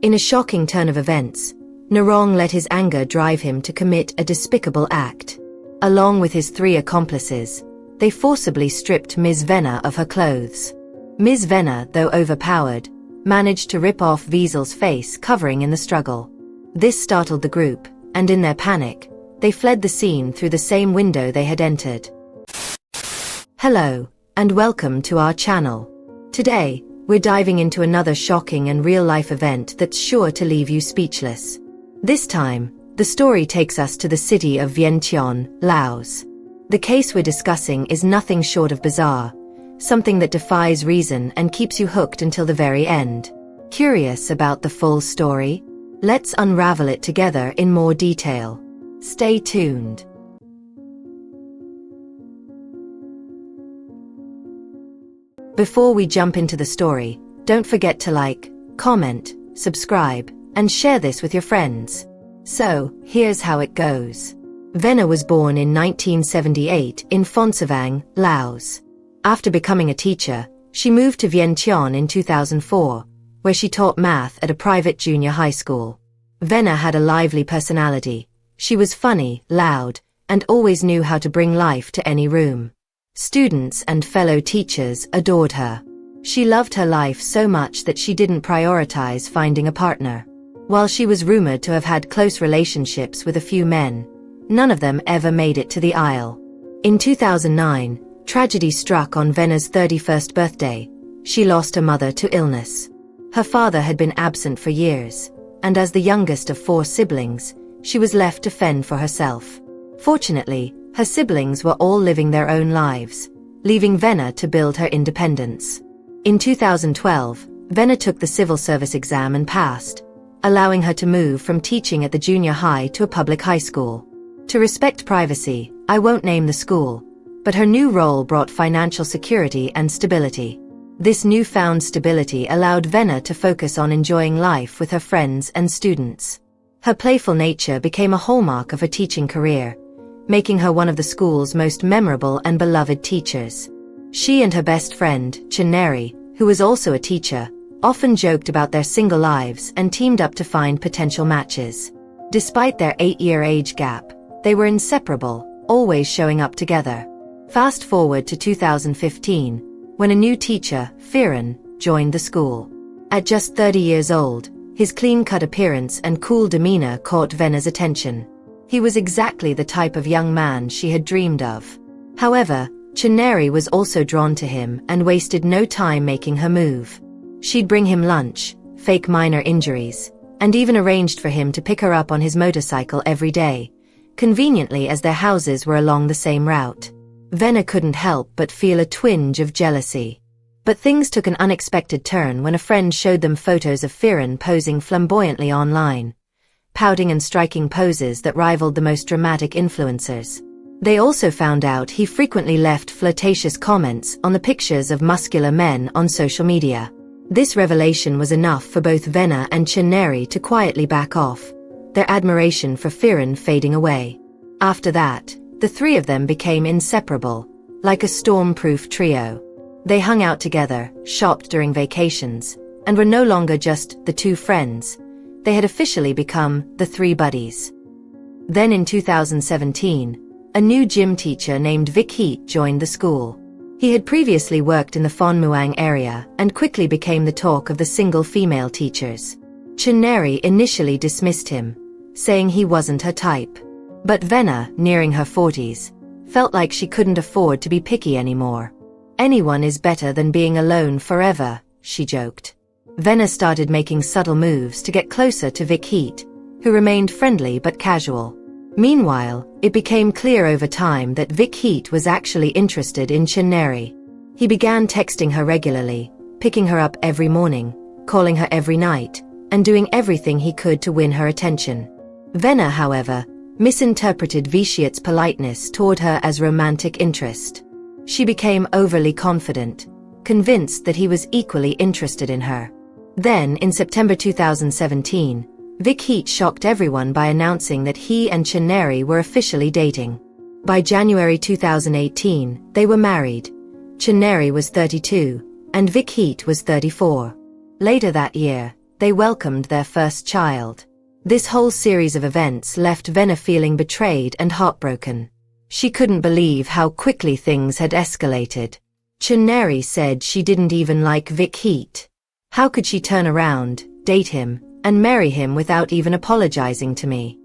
In a shocking turn of events, Narong let his anger drive him to commit a despicable act. Along with his 3 accomplices, they forcibly stripped Ms. Venner of her clothes. Ms. Venner, though overpowered, managed to rip off Wiesel's face covering in the struggle. This startled the group, and in their panic, they fled the scene through the same window they had entered. Hello, and welcome to our channel. Today, we're diving into another shocking and real-life event that's sure to leave you speechless. This time, the story takes us to the city of Vientiane, Laos. The case we're discussing is nothing short of bizarre, something that defies reason and keeps you hooked until the very end. Curious about the full story? Let's unravel it together in more detail. Stay tuned. Before we jump into the story, don't forget to like, comment, subscribe, and share this with your friends. So, here's how it goes. Venner was born in 1978 in Phon Savang, Laos. After becoming a teacher, she moved to Vientiane in 2004, where she taught math at a private junior high school. Venner had a lively personality. She was funny, loud, and always knew how to bring life to any room. Students and fellow teachers adored her. She loved her life so much that she didn't prioritize finding a partner. While she was rumored to have had close relationships with a few men, none of them ever made it to the aisle. In 2009, tragedy struck on Venner's 31st birthday. She lost her mother to illness. Her father had been absent for years, and as the youngest of 4 siblings, she was left to fend for herself. Fortunately, her siblings were all living their own lives, leaving Venner to build her independence. In 2012, Venner took the civil service exam and passed, allowing her to move from teaching at the junior high to a public high school. To respect privacy, I won't name the school, but her new role brought financial security and stability. This newfound stability allowed Venner to focus on enjoying life with her friends and students. Her playful nature became a hallmark of her teaching career, making her one of the school's most memorable and beloved teachers. She and her best friend, Chineri, who was also a teacher, often joked about their single lives and teamed up to find potential matches. Despite their 8-year age gap, they were inseparable, always showing up together. Fast forward to 2015, when a new teacher, Firan, joined the school. At just 30 years old, his clean-cut appearance and cool demeanor caught Venner's attention. He was exactly the type of young man she had dreamed of. However, Chineri was also drawn to him and wasted no time making her move. She'd bring him lunch, fake minor injuries, and even arranged for him to pick her up on his motorcycle every day, conveniently as their houses were along the same route. Venner couldn't help but feel a twinge of jealousy. But things took an unexpected turn when a friend showed them photos of Firan posing flamboyantly online, pouting and striking poses that rivaled the most dramatic influencers. They also found out he frequently left flirtatious comments on the pictures of muscular men on social media. This revelation was enough for both Venner and Chineri to quietly back off, their admiration for Firan fading away. After that, the 3 of them became inseparable, like a storm-proof trio. They hung out together, shopped during vacations, and were no longer just the 2 friends. They had officially become the 3 buddies. Then in 2017, a new gym teacher named Vic Heat joined the school. He had previously worked in the Phon Muang area and quickly became the talk of the single female teachers. Chineri initially dismissed him, saying he wasn't her type. But Venner, nearing her 40s, felt like she couldn't afford to be picky anymore. Anyone is better than being alone forever, she joked. Venner started making subtle moves to get closer to Vic Heat, who remained friendly but casual. Meanwhile, it became clear over time that Vic Heat was actually interested in Chineri. He began texting her regularly, picking her up every morning, calling her every night, and doing everything he could to win her attention. Venner, however, misinterpreted Vitiat's politeness toward her as romantic interest. She became overly confident, convinced that he was equally interested in her. Then, in September 2017, Vic Heat shocked everyone by announcing that he and Chineri were officially dating. By January 2018, they were married. Chineri was 32, and Vic Heat was 34. Later that year, They welcomed their first child. This whole series of events left Venna feeling betrayed and heartbroken. She couldn't believe how quickly things had escalated. Chenneri said she didn't even like Vic Heat. How could she turn around, date him, and marry him without even apologizing to me?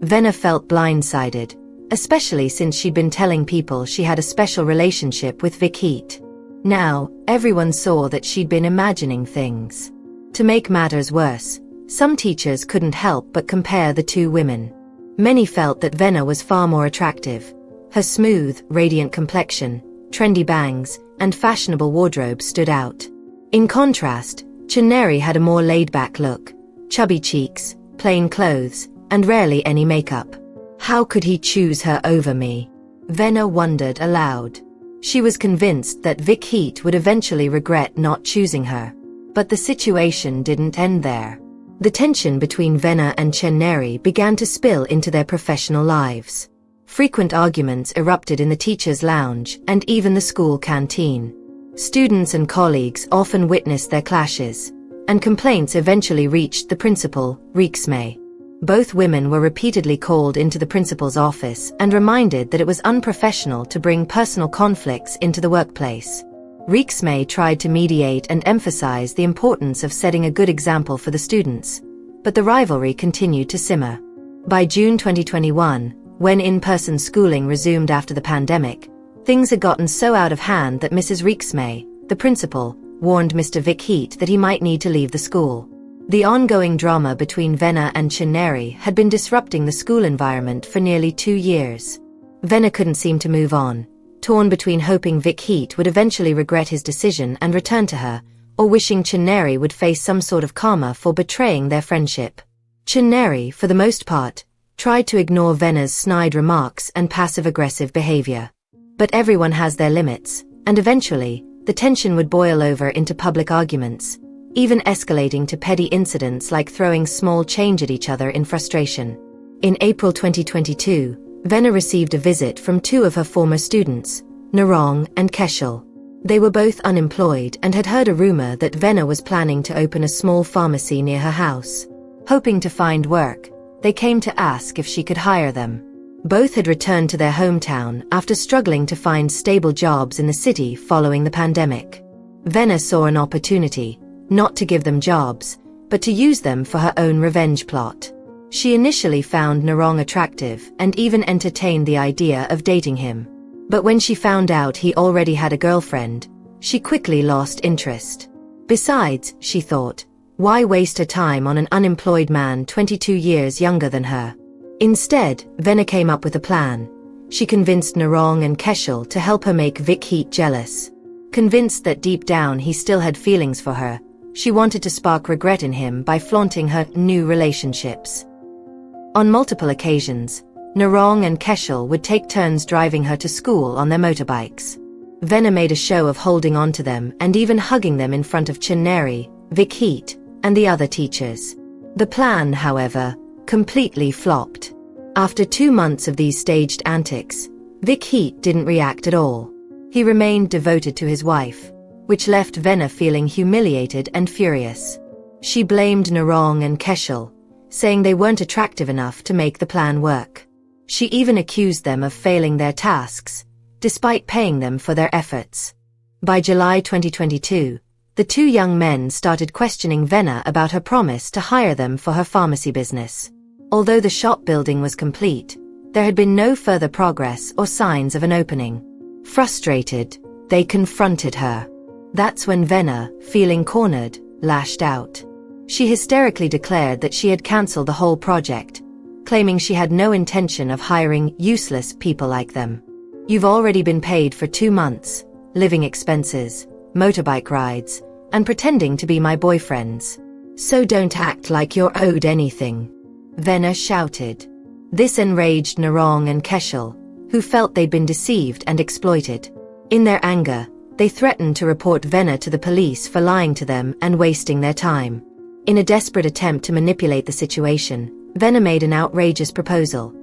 Venna felt blindsided, especially since she'd been telling people she had a special relationship with Vic Heat. Now, everyone saw that she'd been imagining things. To make matters worse, some teachers couldn't help but compare the two women. Many felt that Venna was far more attractive. Her smooth, radiant complexion, trendy bangs, and fashionable wardrobe stood out. In contrast, Chenneri had a more laid-back look, chubby cheeks, plain clothes, and rarely any makeup. How could he choose her over me? Venna wondered aloud. She was convinced that Vic Heat would eventually regret not choosing her. But the situation didn't end there. The tension between Venna and Chenneri began to spill into their professional lives. Frequent arguments erupted in the teachers' lounge and even the school canteen. Students and colleagues often witnessed their clashes, and complaints eventually reached the principal, Riksmay. Both women were repeatedly called into the principal's office and reminded that it was unprofessional to bring personal conflicts into the workplace. Riksmay tried to mediate and emphasize the importance of setting a good example for the students, but the rivalry continued to simmer. By June 2021, when in-person schooling resumed after the pandemic, things had gotten so out of hand that Mrs. Riksmay, the principal, warned Mr. Vic Heat that he might need to leave the school. The ongoing drama between Venna and Chenneri had been disrupting the school environment for nearly 2 years. Venna couldn't seem to move on, torn between hoping Vic Heat would eventually regret his decision and return to her, or wishing Chenneri would face some sort of karma for betraying their friendship. Chenneri, for the most part, tried to ignore Venna's snide remarks and passive-aggressive behavior. But everyone has their limits, and eventually, the tension would boil over into public arguments, even escalating to petty incidents like throwing small change at each other in frustration. In April 2022, Venna received a visit from 2 of her former students, Narong and Keshal. They were both unemployed and had heard a rumor that Venna was planning to open a small pharmacy near her house. Hoping to find work, they came to ask if she could hire them. Both had returned to their hometown after struggling to find stable jobs in the city following the pandemic. Venna saw an opportunity, not to give them jobs, but to use them for her own revenge plot. She initially found Narong attractive and even entertained the idea of dating him. But when she found out he already had a girlfriend, she quickly lost interest. Besides, she thought, why waste her time on an unemployed man 22 years younger than her? Instead, Venna came up with a plan. She convinced Narong and Keshal to help her make Vic Heat jealous. Convinced that deep down he still had feelings for her, she wanted to spark regret in him by flaunting her new relationships. On multiple occasions, Narong and Keshal would take turns driving her to school on their motorbikes. Venna made a show of holding on to them and even hugging them in front of Chenneri, Vic Heat, and the other teachers. The plan, however, completely flopped. After 2 months of these staged antics, Vic Heat didn't react at all. He remained devoted to his wife, which left Venna feeling humiliated and furious. She blamed Narong and Keshal, saying they weren't attractive enough to make the plan work. She even accused them of failing their tasks, despite paying them for their efforts. By July 2022, the 2 young men started questioning Venna about her promise to hire them for her pharmacy business. Although the shop building was complete, there had been no further progress or signs of an opening. Frustrated, they confronted her. That's when Venna, feeling cornered, lashed out. She hysterically declared that she had cancelled the whole project, claiming she had no intention of hiring useless people like them. You've already been paid for 2 months, living expenses, motorbike rides, and pretending to be my boyfriends. So don't act like you're owed anything, Venna shouted. This enraged Narong and Keshal, who felt they'd been deceived and exploited. In their anger, they threatened to report Venna to the police for lying to them and wasting their time. In a desperate attempt to manipulate the situation, Venna made an outrageous proposal.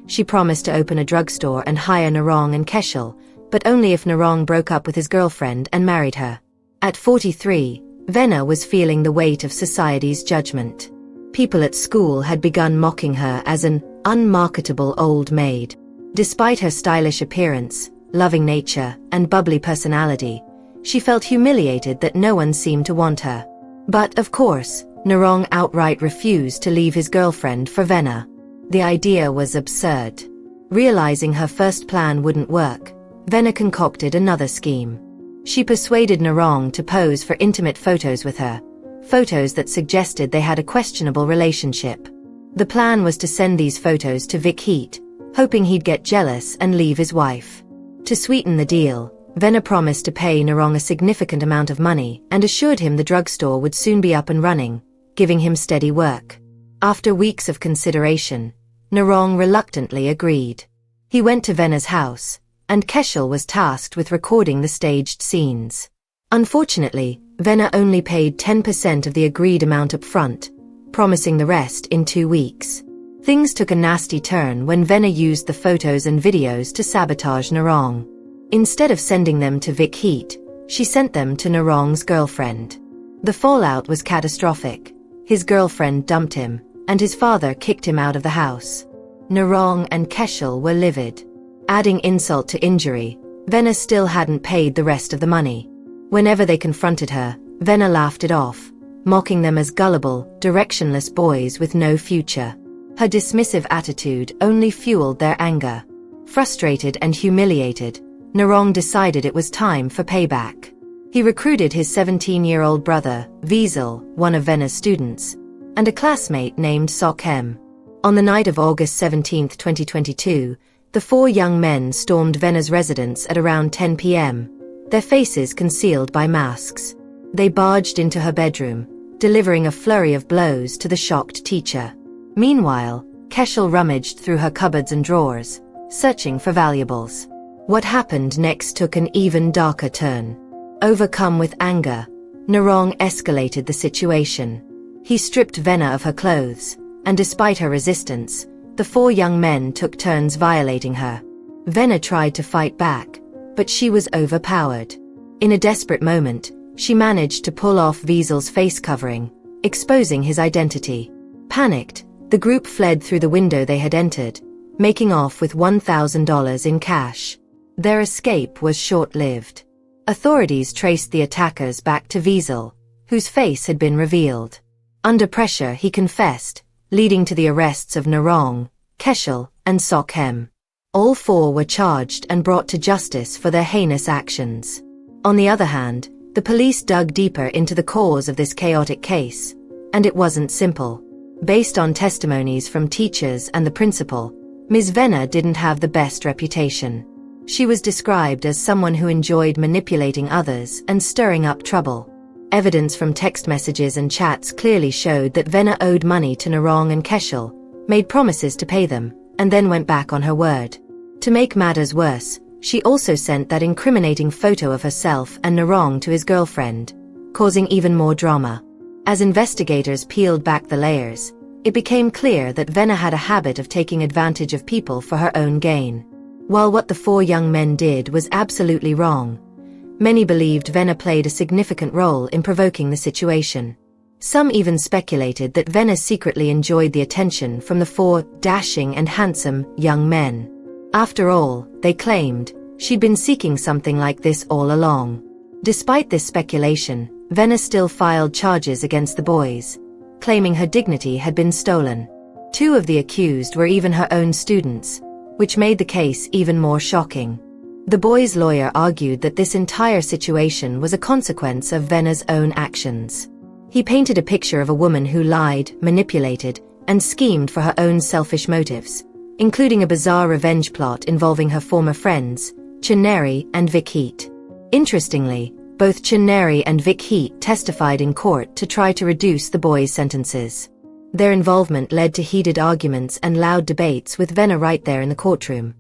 She promised to open a drugstore and hire Narong and Keshal, but only if Narong broke up with his girlfriend and married her. At 43, Venna was feeling the weight of society's judgment. People at school had begun mocking her as an unmarketable old maid. Despite her stylish appearance, loving nature, and bubbly personality, she felt humiliated that no one seemed to want her. But, of course, Narong outright refused to leave his girlfriend for Venna. The idea was absurd. Realizing her first plan wouldn't work, Venna concocted another scheme. She persuaded Narong to pose for intimate photos with her, photos that suggested they had a questionable relationship. The plan was to send these photos to Vic Heat, hoping he'd get jealous and leave his wife. To sweeten the deal, Venna promised to pay Narong a significant amount of money and assured him the drugstore would soon be up and running, giving him steady work. After weeks of consideration, Narong reluctantly agreed. He went to Venna's house, and Keschel was tasked with recording the staged scenes. Unfortunately, Venna only paid 10% of the agreed amount up front, promising the rest in 2 weeks. Things took a nasty turn when Venna used the photos and videos to sabotage Narong. Instead of sending them to Vic Heat, she sent them to Narong's girlfriend. The fallout was catastrophic. His girlfriend dumped him, and his father kicked him out of the house. Narong and Keschel were livid. Adding insult to injury, Venna still hadn't paid the rest of the money. Whenever they confronted her, Venna laughed it off, mocking them as gullible, directionless boys with no future. Her dismissive attitude only fueled their anger. Frustrated and humiliated, Narong decided it was time for payback. He recruited his 17-year-old brother, Wiesel, one of Venna's students, and a classmate named Sokhem. On the night of August 17, 2022, the 4 young men stormed Venna's residence at around 10 p.m., their faces concealed by masks. They barged into her bedroom, delivering a flurry of blows to the shocked teacher. Meanwhile, Keschel rummaged through her cupboards and drawers, searching for valuables. What happened next took an even darker turn. Overcome with anger, Narong escalated the situation. He stripped Venna of her clothes, and despite her resistance, the 4 young men took turns violating her. Venna tried to fight back, but she was overpowered. In a desperate moment, she managed to pull off Wiesel's face covering, exposing his identity. Panicked, the group fled through the window they had entered, making off with $1,000 in cash. Their escape was short-lived. Authorities traced the attackers back to Wiesel, whose face had been revealed. Under pressure, he confessed, leading to the arrests of Narong, Keschel, and Sokhem. All 4 were charged and brought to justice for their heinous actions. On the other hand, the police dug deeper into the cause of this chaotic case, and it wasn't simple. Based on testimonies from teachers and the principal, Ms. Venna didn't have the best reputation. She was described as someone who enjoyed manipulating others and stirring up trouble. Evidence from text messages and chats clearly showed that Venna owed money to Narong and Keschel, made promises to pay them, and then went back on her word. To make matters worse, she also sent that incriminating photo of herself and Narong to his girlfriend, causing even more drama. As investigators peeled back the layers, it became clear that Venna had a habit of taking advantage of people for her own gain. While what the 4 young men did was absolutely wrong, many believed Venna played a significant role in provoking the situation. Some even speculated that Venna secretly enjoyed the attention from the 4 dashing and handsome young men. After all, they claimed, she'd been seeking something like this all along. Despite this speculation, Venna still filed charges against the boys, claiming her dignity had been stolen. 2 of the accused were even her own students, which made the case even more shocking. The boys' lawyer argued that this entire situation was a consequence of Venna's own actions. He painted a picture of a woman who lied, manipulated, and schemed for her own selfish motives, including a bizarre revenge plot involving her former friends, Chenneri and Vic Heat. Interestingly, both Chenneri and Vic Heat testified in court to try to reduce the boys' sentences. Their involvement led to heated arguments and loud debates with Venna right there in the courtroom,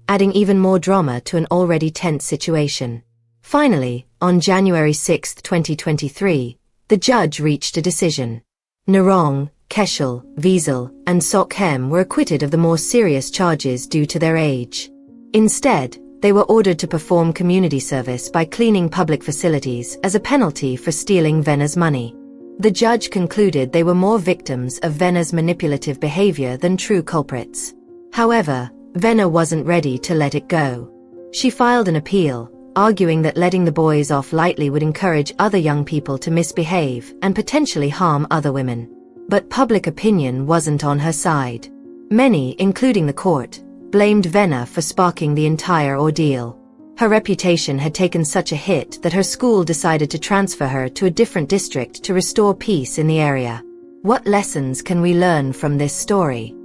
adding even more drama to an already tense situation. Finally, on January 6, 2023, the judge reached a decision. Narong, Keschel, Wiesel, and Sokhem were acquitted of the more serious charges due to their age. Instead, They were ordered to perform community service by cleaning public facilities as a penalty for stealing Venna's money. The judge concluded they were more victims of Venna's manipulative behavior than true culprits. However, Venna wasn't ready to let it go. She filed an appeal, arguing that letting the boys off lightly would encourage other young people to misbehave and potentially harm other women. But public opinion wasn't on her side. Many, including the court, blamed Venna for sparking the entire ordeal. Her reputation had taken such a hit that her school decided to transfer her to a different district to restore peace in the area. What lessons can we learn from this story?